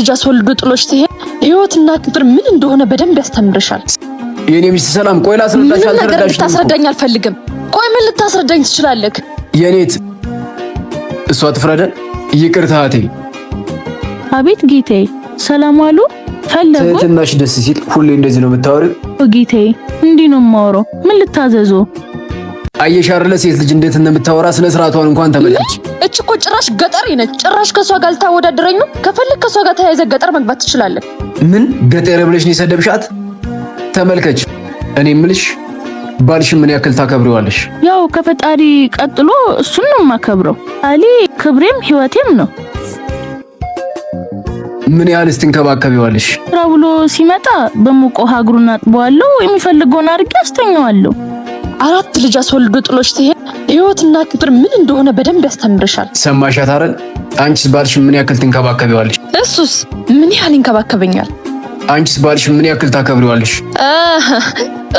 ልጅ አስወልዶ ጥሎሽ ትሄድ ህይወትና ክብር ምን እንደሆነ በደንብ ያስተምርሻል። የኔ ሚስት ሰላም፣ ቆይ ላስረዳሽ። አልተረዳሽ። ታስረዳኝ አልፈልግም። ቆይ ምን ልታስረዳኝ ትችላለህ? የኔት እሷ ትፍረደን። ይቅርታ እህቴ። አቤት ጌታዬ፣ ሰላም አሉ። ፈለጉ። ትናሽ ደስ ሲል ሁሌ እንደዚህ ነው የምታወሪው? ጌታዬ፣ እንዲህ ነው የማወራው። ምን ልታዘዙ? አየሽ አይደለ ሴት ልጅ እንዴት እንደምታወራ ስነ ስርዓቷን እንኳን ተመልከች። እች እኮ ጭራሽ ገጠር ነች። ጭራሽ ከሷ ጋር ልታወዳድረኝ ነው? ከፈለክ ከሷ ጋር ተያይዘ ገጠር መግባት ትችላለህ። ምን ገጠር ብለሽ ነው የሰደብሻት? ተመልከች። እኔ የምልሽ ባልሽ ምን ያክል ታከብሪዋለሽ? ያው ከፈጣሪ ቀጥሎ እሱን ነው የማከብረው። አሊ ክብሬም ህይወቴም ነው። ምን ያህልስ ትንከባከቢዋለሽ? ስራ ብሎ ሲመጣ በሙቅ ውሃ እግሩን አጥበዋለሁ፣ የሚፈልገውን አድርጌ አስተኛዋለሁ። 4 ልጅ አስወልዶ ጥሎሽ ትሄድ ህይወትና ክብር ምን እንደሆነ በደንብ ያስተምርሻል። ሰማሻት አይደል? አንቺስ ባልሽ ምን ያክል ትንከባከቢዋለሽ? እሱስ ምን ያህል ይንከባከበኛል? አንቺስ ባልሽ ምን ያክል ታከብሪዋለሽ?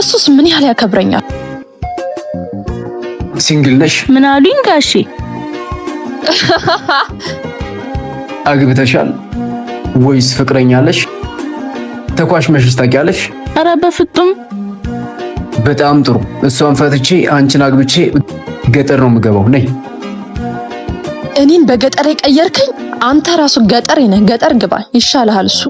እሱስ ምን ያህል ያከብረኛል? ሲንግል ነሽ? ምን አሉኝ ጋሼ? አግብተሻል ወይስ ፍቅረኛለሽ? ተኳሽ መሽስ ታውቂያለሽ? ኧረ በፍጹም። በጣም ጥሩ። እሷን ፈትቼ አንቺን አግብቼ ገጠር ነው የምገባው። ነይ። እኔን በገጠር የቀየርከኝ አንተ ራሱ ገጠር ነህ። ገጠር ግባ ይሻልሃል እሱ